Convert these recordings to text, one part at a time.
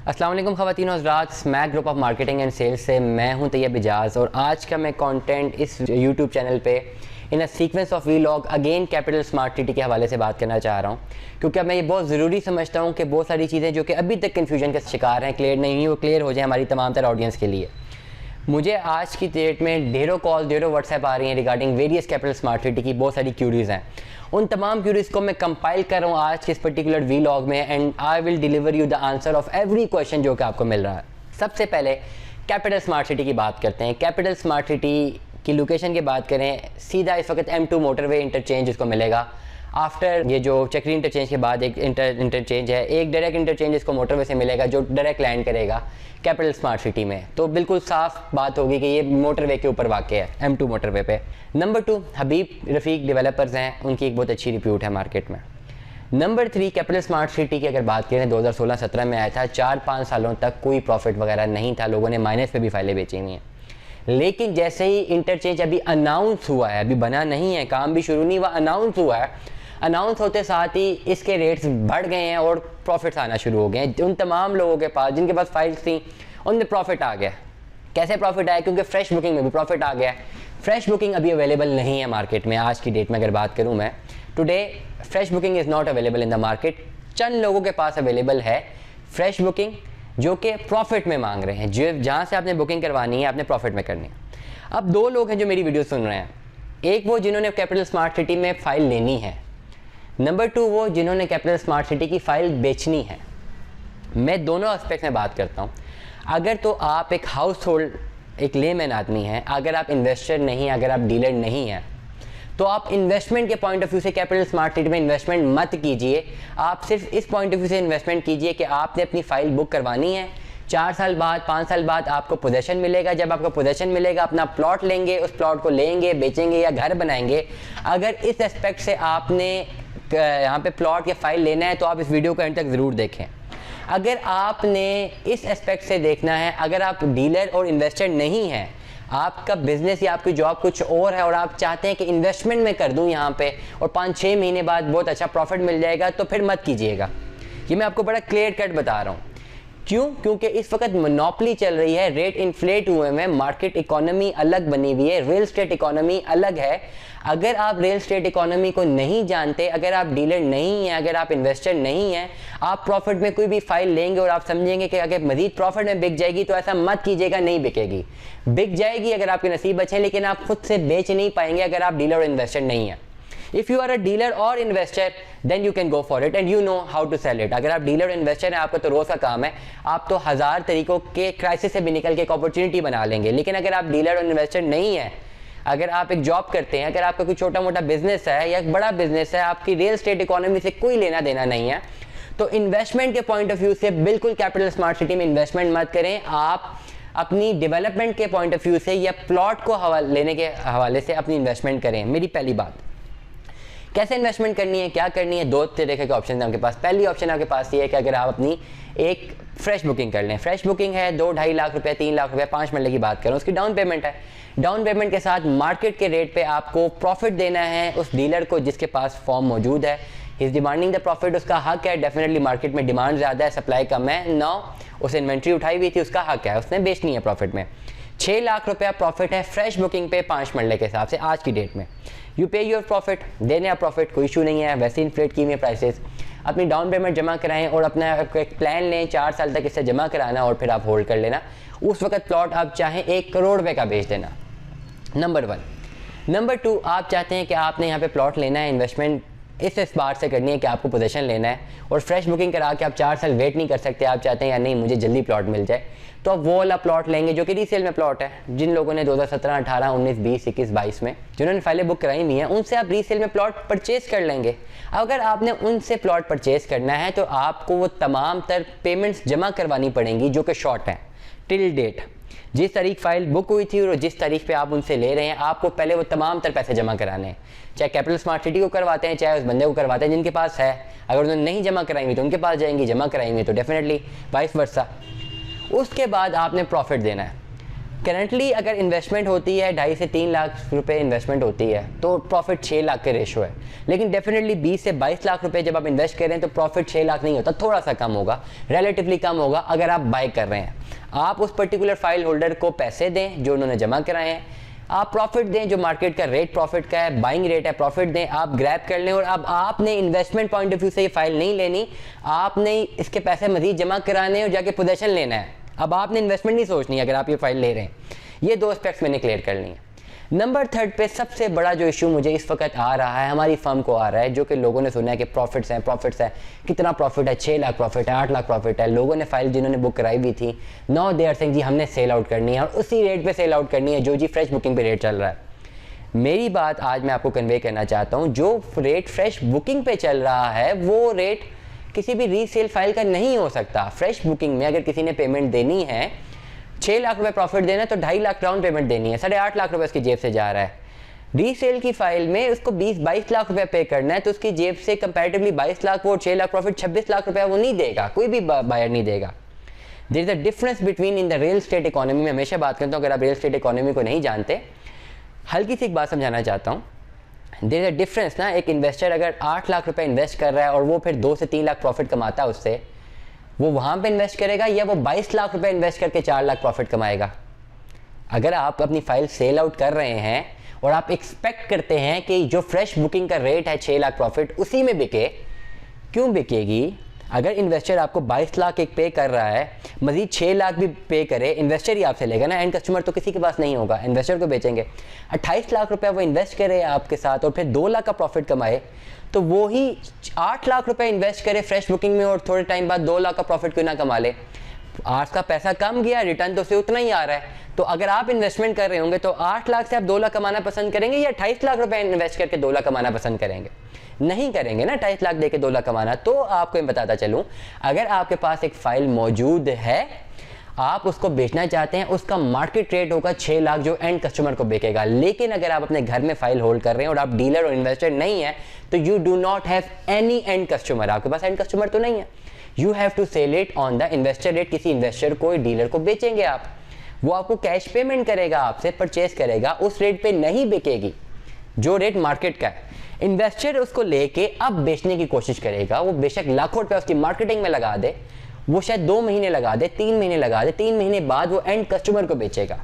अस्सलाम वालेकुम ख़वातीन और हज़रात, Smack group of marketing and sales से मैं हूं तैयब इजाज़ और आज का मैं कंटेंट इस यूट्यूब चैनल पे in a sequence of vlog again capital smart city के हवाले से बात करना चाह रहा हूं, क्योंकि अब मैं ये बहुत ज़रूरी समझता हूं कि बहुत सारी चीज़ें जो कि अभी तक कन्फ्यूजन का शिकार हैं, क्लियर नहीं हुई, वो क्लियर हो जाए हमारी तमाम तरह ऑडियंस के लिए। मुझे आज की डेट में ढेरों कॉल, ढेरों व्हाट्सएप आ रही हैं regarding various capital smart city की, बहुत सारी क्यूरीज़ हैं। उन तमाम क्यूरीज़ को मैं कंपाइल कर रहा हूँ आज के इस पर्टिकुलर वीलॉग में and I will deliver you the answer of every question जो कि आपको मिल रहा है। सबसे पहले कैपिटल स्मार्ट सिटी की बात करते हैं। कैपिटल स्मार्ट सिटी की लोकेशन की बात करें, सीधा इस वक्त M2 मोटरवे इंटरचेंज इसको मिलेगा। आफ्टर ये जो चक्री इंटरचेंज के बाद एक इंटरचेंज है, एक डायरेक्ट इंटरचेंज इसको मोटरवे से मिलेगा जो डायरेक्ट लैंड करेगा कैपिटल स्मार्ट सिटी में। तो बिल्कुल साफ बात होगी कि ये मोटरवे के ऊपर वाक़ है, M2 मोटरवे पे। नंबर 2 हबीब रफ़ीक डेवलपर्स हैं, उनकी एक बहुत अच्छी रिप्यूट है मार्केट में। नंबर 3 कैपिटल स्मार्ट सिटी की अगर बात करें 2016-17 में आया था, 4-5 सालों तक कोई प्रॉफिट वगैरह नहीं था, लोगों ने माइनस पे भी फाइलें बेची हुई हैं। लेकिन जैसे ही इंटरचेंज अभी अनाउंस हुआ है, अभी बना नहीं है, काम भी शुरू नहीं हुआ, अनाउंस हुआ है, अनाउंस होते साथ ही इसके रेट्स बढ़ गए हैं और प्रॉफिट्स आना शुरू हो गए हैं। उन तमाम लोगों के पास जिनके पास फाइल्स थी उनमें प्रॉफिट आ गया। कैसे प्रॉफिट आया? क्योंकि फ्रेश बुकिंग में भी प्रॉफिट आ गया। फ्रेश बुकिंग अभी अवेलेबल नहीं है मार्केट में। आज की डेट में अगर बात करूं मैं, today fresh booking is not available in the market. चंद लोगों के पास अवेलेबल है फ्रेश बुकिंग जो कि प्रॉफिट में मांग रहे हैं, जो जहाँ से आपने बुकिंग करवानी है आपने प्रॉफिट में करनी है। अब दो लोग हैं जो मेरी वीडियो सुन रहे हैं, एक वो जिन्होंने कैपिटल स्मार्ट सिटी में फ़ाइल लेनी है, नंबर 2 वो जिन्होंने कैपिटल स्मार्ट सिटी की फ़ाइल बेचनी है। मैं दोनों एस्पेक्ट में बात करता हूँ। अगर तो आप एक हाउस होल्ड, एक लेमैन आदमी हैं, अगर आप इन्वेस्टर नहीं, अगर आप डीलर नहीं हैं, तो आप इन्वेस्टमेंट के पॉइंट ऑफ व्यू से कैपिटल स्मार्ट सिटी में इन्वेस्टमेंट मत कीजिए। आप सिर्फ इस पॉइंट ऑफ व्यू से इन्वेस्टमेंट कीजिए कि आपने अपनी फ़ाइल बुक करवानी है, 4 साल बाद 5 साल बाद आपको पोजेशन मिलेगा। जब आपको पोजेशन मिलेगा अपना प्लॉट लेंगे, उस प्लॉट को लेंगे, बेचेंगे या घर बनाएंगे। अगर इस एस्पेक्ट से आपने यहाँ पे प्लॉट या फाइल लेना है तो आप इस वीडियो को एंड तक ज़रूर देखें। अगर आपने इस एस्पेक्ट से देखना है, अगर आप डीलर और इन्वेस्टर नहीं हैं, आपका बिजनेस या आपकी जॉब कुछ और है और आप चाहते हैं कि इन्वेस्टमेंट में कर दूं यहाँ पे और 5-6 महीने बाद बहुत अच्छा प्रॉफिट मिल जाएगा, तो फिर मत कीजिएगा। ये मैं आपको बड़ा क्लियर कट बता रहा हूँ। क्यों? क्योंकि इस वक्त मोनोपोली चल रही है, रेट इन्फ्लेट हुए हैं, मार्केट इकोनॉमी अलग बनी हुई है, रियल स्टेट इकोनॉमी अलग है। अगर आप रियल स्टेट इकोनॉमी को नहीं जानते, अगर आप डीलर नहीं हैं, अगर आप इन्वेस्टर नहीं हैं, आप प्रॉफिट में कोई भी फाइल लेंगे और आप समझेंगे कि अगर मजीद प्रॉफिट में बिक जाएगी, तो ऐसा मत कीजिएगा। नहीं बिकेगी, बिक जाएगी अगर आपके नसीब अच्छे हैं, लेकिन आप खुद से बेच नहीं पाएंगे अगर आप डीलर और इन्वेस्टर नहीं हैं। If you are a dealer or investor, then you can go for it and you know how to sell it. अगर आप डीलर और इन्वेस्टर हैं, आपका तो रोज़ का काम है, आप तो 1000 तरीकों के क्राइसिस से भी निकल के एक अपॉर्चुनिटी बना लेंगे। लेकिन अगर आप डीलर और इन्वेस्टर नहीं हैं, अगर आप एक जॉब करते हैं, अगर आपका कोई छोटा मोटा बिजनेस है या एक बड़ा बिजनेस है, आपकी रियल स्टेट इकोनॉमी से कोई लेना देना नहीं है, तो इन्वेस्टमेंट के पॉइंट ऑफ व्यू से बिल्कुल कैपिटल स्मार्ट सिटी में इन्वेस्टमेंट मत करें। आप अपनी डेवलपमेंट के पॉइंट ऑफ व्यू से या प्लॉट को लेने के हवाले से अपनी इन्वेस्टमेंट करें। मेरी पहली बात, कैसे इन्वेस्टमेंट करनी है, क्या करनी है, 2 तरीके के ऑप्शन हैं आपके पास। पहली ऑप्शन आपके पास ये है कि अगर आप अपनी एक फ्रेश बुकिंग कर लें। फ्रेश बुकिंग है 2-2.5 लाख रुपए, 3 लाख रुपए, 5 मरले की बात करें, उसकी डाउन पेमेंट है। डाउन पेमेंट के साथ मार्केट के रेट पे आपको प्रॉफिट देना है उस डीलर को जिसके पास फॉर्म मौजूद है। इस डिमांडिंग द प्रॉफिट, उसका हक है। डेफिनेटली मार्केट में डिमांड ज़्यादा है, सप्लाई कम है। नौ उसे इन्वेंट्री उठाई हुई थी, उसका हक है, उसने बेचनी है प्रॉफिट में। 6 लाख रुपया प्रॉफिट है फ्रेश बुकिंग पे 5 मरले के हिसाब से आज की डेट में। यू पे योर प्रॉफिट, देने आप प्रॉफिट, कोई इशू नहीं है, वैसे इन्फ्लेट की हुई प्राइसेस। अपनी डाउन पेमेंट जमा कराएं और अपना एक प्लान लें, 4 साल तक इसे जमा कराना और फिर आप होल्ड कर लेना। उस वक्त प्लॉट आप चाहें 1 करोड़ रुपये का बेच देना, नंबर 1। नंबर 2, आप चाहते हैं कि आपने यहाँ पे प्लॉट लेना है, इन्वेस्टमेंट इस बार से करनी है कि आपको पोजीशन लेना है और फ्रेश बुकिंग करा के आप 4 साल वेट नहीं कर सकते, आप चाहते हैं या नहीं मुझे जल्दी प्लॉट मिल जाए, तो आप वो वाला प्लॉट लेंगे जो कि रीसेल में प्लॉट है। जिन लोगों ने 2017, 18, 19, 20, 21, 22 में जिन्होंने फाइलें बुक कराई हुई हैं, उनसे आप रीसेल में प्लॉट परचेज कर लेंगे। अगर आपने उनसे प्लॉट परचेज करना है तो आपको वो तमाम तर पेमेंट्स जमा करवानी पड़ेंगी जो कि शॉर्ट हैं टिल डेट। जिस तारीख फाइल बुक हुई थी और जिस तारीख पे आप उनसे ले रहे हैं, आपको पहले वो तमाम तर पैसे जमा कराने हैं। चाहे कैपिटल स्मार्ट सिटी को करवाते हैं, चाहे उस बंदे को करवाते हैं जिनके पास है। अगर उन्होंने नहीं जमा कराई हुई तो उनके पास जाएंगी, जमा कराएंगे तो डेफिनेटली वाइस वर्सा। उसके बाद आपने प्रॉफिट देना है। करंटली अगर इन्वेस्टमेंट होती है 2.5 से 3 लाख रुपए इन्वेस्टमेंट होती है तो प्रॉफिट 6 लाख के रेशो है, लेकिन डेफिनेटली 20 से 22 लाख रुपए जब आप इन्वेस्ट कर रहे हैं तो प्रॉफिट 6 लाख नहीं होता, थोड़ा सा कम होगा, रिलेटिवली कम होगा अगर आप बाय कर रहे हैं। आप उस पर्टिकुलर फाइल होल्डर को पैसे दें जो उन्होंने जमा कराए हैं, आप प्रॉफिट दें जो मार्केट का रेट प्रॉफिट का है, बाइंग रेट है, प्रॉफिट दें, आप ग्रैब कर लें। और अब आपने इन्वेस्टमेंट पॉइंट ऑफ व्यू से ये फाइल नहीं लेनी, आपने इसके पैसे मजीद जमा कराने और जाके पोजेशन लेना है। अब आपने इन्वेस्टमेंट नहीं सोचनी अगर आप ये फाइल ले रहे हैं। ये दो एस्पेक्ट्स मैंने क्लियर कर ली हैं। नंबर 3 पे सबसे बड़ा जो इशू मुझे इस वक्त आ रहा है, हमारी फर्म को आ रहा है, जो कि लोगों ने सुना है कि प्रॉफिट्स हैं, कितना प्रॉफिट है, 6 लाख प्रॉफिट है, 8 लाख प्रॉफिट है। लोगों ने फाइल जिन्होंने बुक कराई हुई थी, नाउ दे आर सेइंग जी हमने सेल आउट करनी है और उसी रेट पे सेल आउट करनी है जो जी फ्रेश बुकिंग पे रेट चल रहा है। मेरी बात आज मैं आपको कन्वे करना चाहता हूँ, जो रेट फ्रेश बुकिंग पे चल रहा है वो रेट किसी भी रीसेल फाइल का नहीं हो सकता। फ्रेश बुकिंग में अगर किसी ने पेमेंट देनी है, 6 लाख रुपए प्रॉफिट देना है तो 2.5 लाख डाउन पेमेंट देनी है, 8.5 लाख रुपए उसकी जेब से जा रहा है। रीसेल की फाइल में उसको 20-22 लाख रुपए पे करना है तो उसकी जेब से कंपैरेटिवली 22 लाख वो 6 लाख प्रॉफिट 26 लाख रुपए वो नहीं देगा, कोई भी बायर नहीं देगा। There is a difference between in the real estate economy में हमेशा बात करता हूँ, अगर आप रियल एस्टेट इकोनॉमी को नहीं जानते, हल्की सी एक बात समझाना चाहता हूँ। देयर इज अ डिफरेंस ना, एक इन्वेस्टर अगर 8 लाख रुपए इन्वेस्ट कर रहा है और वो फिर 2 से 3 लाख प्रॉफिट कमाता है उससे, वो वहाँ पे इन्वेस्ट करेगा या वो 22 लाख रुपए इन्वेस्ट करके 4 लाख प्रॉफिट कमाएगा। अगर आप अपनी फाइल सेल आउट कर रहे हैं और आप एक्सपेक्ट करते हैं कि जो फ्रेश बुकिंग का रेट है 6 लाख प्रॉफिट उसी में बिके, क्यों बिकेगी? अगर इन्वेस्टर आपको 22 लाख एक पे कर रहा है, मजीद 6 लाख भी पे करे, इन्वेस्टर ही आपसे लेगा ना, एंड कस्टमर तो किसी के पास नहीं होगा, इन्वेस्टर को बेचेंगे। 28 लाख रुपए वो इन्वेस्ट करे आपके साथ और फिर 2 लाख का प्रॉफिट कमाए, तो वो ही 8 लाख रुपए इन्वेस्ट करे फ्रेश बुकिंग में और थोड़े टाइम बाद 2 लाख का प्रॉफिट क्यों ना कमा ले। आज का पैसा कम गया, रिटर्न तो उसे उतना ही आ रहा है। तो अगर आप इन्वेस्टमेंट कर रहे होंगे तो 8 लाख से आप 2 लाख कमाना पसंद करेंगे या 28 लाख रुपए इन्वेस्ट करके 2 लाख कमाना पसंद करेंगे? नहीं करेंगे ना 28 लाख देके 2 लाख कमाना। तो आपको मैं बताता चलूं, अगर आपके पास एक फाइल मौजूद है, आप उसको बेचना चाहते हैं, उसका मार्केट रेट होगा 6 लाख जो एंड कस्टमर को बेचेगा। लेकिन अगर आप अपने घर में फाइल होल्ड कर रहे हैं और आप डीलर और इन्वेस्टर नहीं है तो you do not have any end customer, आपके पास एंड कस्टमर तो नहीं है। You have to sell it on the investor rate, किसी इन्वेस्टर को डीलर को बेचेंगे आप, वो आपको कैश पेमेंट करेगा, आपसे परचेस करेगा, उस रेट पे नहीं बिकेगी जो रेट मार्केट का है। इन्वेस्टर उसको लेके अब बेचने की कोशिश करेगा, वो बेशक लाखों रुपए उसकी मार्केटिंग में लगा दे, वो शायद 2 महीने लगा दे, 3 महीने लगा दे, 3 महीने बाद वो एंड कस्टमर को बेचेगा।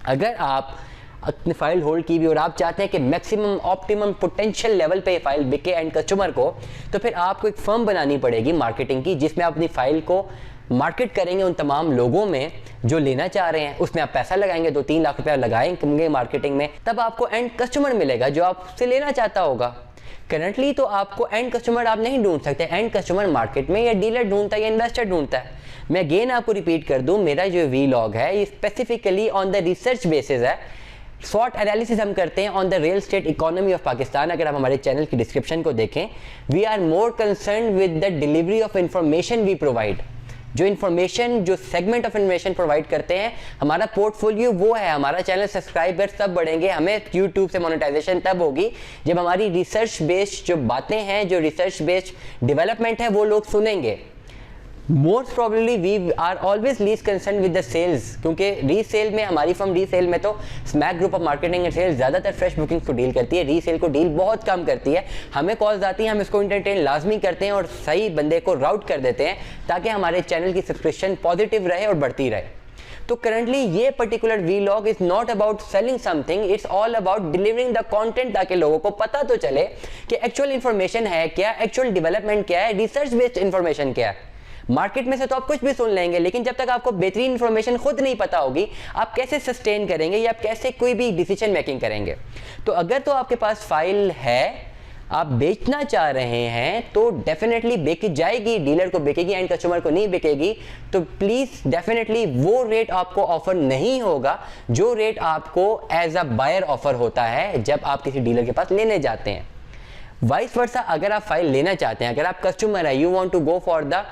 अगर आप अपनी फाइल होल्ड की भी और आप चाहते हैं कि मैक्सिमम ऑप्टिमम पोटेंशियल लेवल पे फाइल बिके एंड कस्टमर को, तो फिर आपको एक फर्म बनानी पड़ेगी मार्केटिंग की, जिसमें आप अपनी फाइल को मार्केट करेंगे उन तमाम लोगों में जो लेना चाह रहे हैं। उसमें आप पैसा लगाएंगे, 2-3 लाख रुपया लगाएंगे मार्केटिंग में, तब आपको एंड कस्टमर मिलेगा जो आपसे लेना चाहता होगा। करंटली तो आपको एंड कस्टमर आप नहीं ढूंढ सकते, एंड कस्टमर मार्केट में या डीलर ढूंढता है या इन्वेस्टर ढूंढता है। मैं अगेन आपको रिपीट कर दूं, मेरा जो वीलॉग है ये specifically on the research basis है। शॉर्ट एनालिसिस हम करते हैं on the real estate economy of Pakistan. अगर आप हमारे चैनल की डिस्क्रिप्शन को देखें, we are more concern with the delivery of information we provide. जो इन्फॉर्मेशन, जो सेगमेंट ऑफ इन्फॉर्मेशन प्रोवाइड करते हैं, हमारा पोर्टफोलियो वो है। हमारा चैनल सब्सक्राइबर्स तब बढ़ेंगे, हमें यूट्यूब से मोनेटाइजेशन तब होगी जब हमारी रिसर्च बेस्ड जो बातें हैं, जो रिसर्च बेस्ड डेवलपमेंट है, वो लोग सुनेंगे। Most probably we are always least concern with the sales, क्योंकि रीसेल में, हमारी फर्म रीसेल में तो Smack group of marketing and sales ज़्यादातर फ्रेश बुकिंग को डील करती है, रीसेल को डील बहुत कम करती है। हमें कॉल्स आती हैं, हम इसको इंटरटेन लाजमी करते हैं और सही बंदे को राउट कर देते हैं ताकि हमारे चैनल की सब्सक्रिप्शन पॉजिटिव रहे और बढ़ती रहे। तो करंटली ये particular vlog is not about selling something, it's all about delivering the content, ताकि लोगों को पता तो चले कि एक्चुअल इंफॉर्मेशन है क्या, एक्चुअल डेवलपमेंट क्या है, रिसर्च बेस्ड इंफॉर्मेशन क्या है। मार्केट में से तो आप कुछ भी सुन लेंगे, लेकिन जब तक आपको बेहतरीन इंफॉर्मेशन खुद नहीं पता होगी, आप कैसे सस्टेन करेंगे या आप कैसे कोई भी डिसीजन मेकिंग करेंगे। तो अगर तो आपके पास फाइल है, आप बेचना चाह रहे हैं, तो डेफिनेटली बेच जाएगी, डीलर को बेचेगी, एंड कस्टमर को नहीं बेचेगी। तो प्लीज डेफिनेटली वो रेट आपको ऑफर नहीं होगा जो रेट आपको एज अ बायर ऑफर होता है जब आप किसी डीलर के पास लेने जाते हैं। वाइस वर्सा, अगर आप फाइल लेना चाहते हैं, अगर आप कस्टमर है, you want to go for the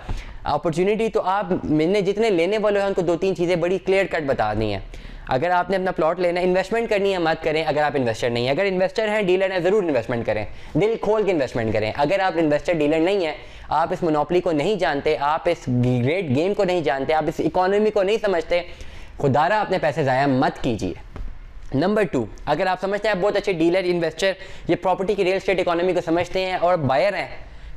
opportunity, तो आप मैंने जितने लेने वाले हैं उनको 2-3 चीज़ें बड़ी क्लियर कट बता दी हैं। अगर आपने अपना प्लॉट लेना है, इन्वेस्टमेंट करनी है मत करें अगर आप इन्वेस्टर नहीं है। अगर इन्वेस्टर हैं, डीलर हैं, ज़रूर इन्वेस्टमेंट करें, दिल खोल के इन्वेस्टमेंट करें। अगर आप इन्वेस्टर डीलर नहीं है, आप इस मोनोपोली को नहीं जानते, आप इस ग्रेट गेम को नहीं जानते, आप इस इकोनॉमी को नहीं समझते, खुदारा अपने पैसे ज़ाया मत कीजिए। नंबर 2, अगर आप समझते हैं बहुत अच्छे डीलर, इन्वेस्टर, ये प्रॉपर्टी की रियल एस्टेट इकोनॉमी को समझते हैं और बायर हैं,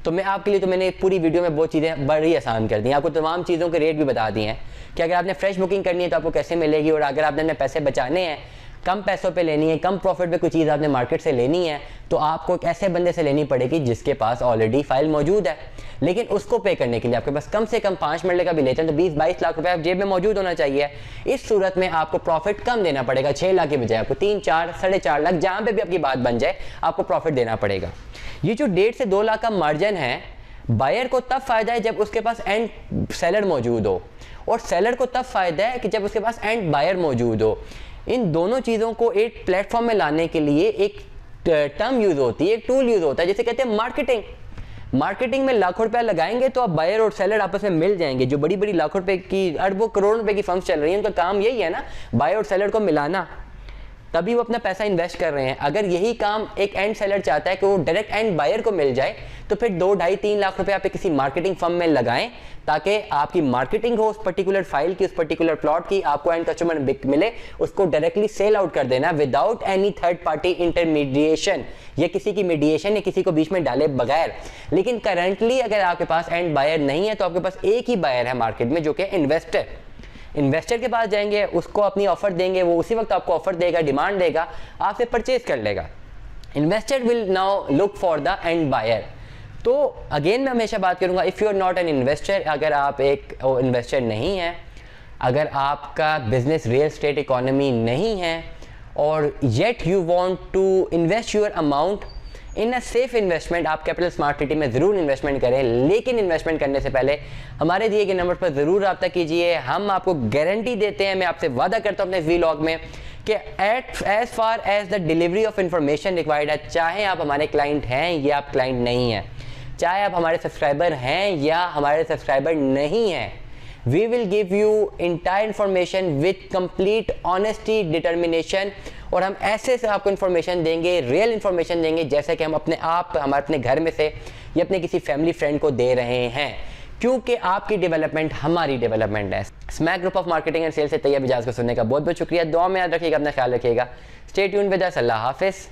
तो मैं आपके लिए तो मैंने पूरी वीडियो में बहुत चीज़ें बड़ी आसान कर दी, आपको तमाम चीज़ों के रेट भी बता दिए हैं कि अगर आपने फ्रेश बुकिंग करनी है तो आपको कैसे मिलेगी, और अगर आपने अपने पैसे बचाने हैं, कम पैसों पे लेनी है, कम प्रॉफिट पे कोई चीज़ आपने मार्केट से लेनी है, तो आपको एक ऐसे बंदे से लेनी पड़ेगी जिसके पास ऑलरेडी फाइल मौजूद है। लेकिन उसको पे करने के लिए आपके पास कम से कम 5 मरले का भी लेते हैं तो 20-22 लाख रुपए आप जेब में मौजूद होना चाहिए। इस सूरत में आपको प्रॉफिट कम देना पड़ेगा, 6 लाख की बजाय आपको 3, 4, 4.5 लाख, जहाँ पे भी आपकी बात बन जाए आपको प्रॉफिट देना पड़ेगा। ये जो 1.5 से 2 लाख का मार्जिन है, बायर को तब फायदा है जब उसके पास एंड सेलर मौजूद हो, और सेलर को तब फायदा है कि जब उसके पास एंड बायर मौजूद हो। इन दोनों चीज़ों को एक प्लेटफॉर्म में लाने के लिए एक टर्म यूज होती है, एक टूल यूज होता है जिसे कहते हैं मार्केटिंग। मार्केटिंग में लाखों रुपया लगाएंगे तो अब बायर और सेलर आपस में मिल जाएंगे। जो बड़ी बड़ी लाखों रुपए की, अरबों करोड़ रुपए की फर्म्स चल रही हैं, उनका काम यही है ना, बायर और सेलर को मिलाना, तभी वो अपना पैसा इन्वेस्ट कर रहे हैं। अगर यही काम एक एंड सेलर चाहता है कि वो डायरेक्ट एंड बायर को मिल जाए, तो फिर 2, 2.5, 3 लाख रुपए आप किसी मार्केटिंग फर्म में लगाएं ताकि आपकी मार्केटिंग हो उस पर्टिकुलर फाइल की, उस पर्टिकुलर प्लॉट की, आपको एंड कस्टमर मिले, उसको डायरेक्टली सेल आउट कर देना without any third party intermediation, या किसी की मीडिएशन या किसी को बीच में डाले बगैर। लेकिन करंटली अगर आपके पास एंड बायर नहीं है तो आपके पास एक ही बायर है मार्केट में, जो कि इन्वेस्टर। इन्वेस्टर के पास जाएंगे, उसको अपनी ऑफर देंगे, वो उसी वक्त आपको ऑफर देगा, डिमांड देगा, आपसे परचेज कर लेगा। Investor will now look for the end buyer. तो अगेन मैं हमेशा बात करूंगा, if you are not an investor, अगर आप एक इन्वेस्टर नहीं हैं, अगर आपका बिजनेस रियल एस्टेट इकोनॉमी नहीं है, और yet you want to invest your amount in a safe investment, आप कैपिटल स्मार्ट सिटी में ज़रूर इन्वेस्टमेंट करें। लेकिन इन्वेस्टमेंट करने से पहले हमारे दिए गए नंबर पर ज़रूर रब्ता कीजिए। हम आपको गारंटी देते हैं, मैं आपसे वादा करता हूँ अपने व्लॉग में कि as far as the delivery of information required है, चाहे आप हमारे क्लाइंट हैं या आप क्लाइंट नहीं हैं, चाहे आप हमारे सब्सक्राइबर हैं या हमारे सब्सक्राइबर नहीं हैं, we will give you entire information with complete honesty, determination, और हम ऐसे से आपको इन्फॉर्मेशन देंगे, रियल इन्फॉर्मेशन देंगे, जैसे कि हम हमारे अपने घर में से या अपने किसी फैमिली फ्रेंड को दे रहे हैं, क्योंकि आपकी डेवलपमेंट हमारी डेवलपमेंट है। Smack group of marketing and sale से तैयब इजाज़ को सुनने का बहुत बहुत शुक्रिया। दुआ में याद रखिएगा, अपना ख्याल रखिएगा। Stay tuned with us. अल्लाह हाफिज़।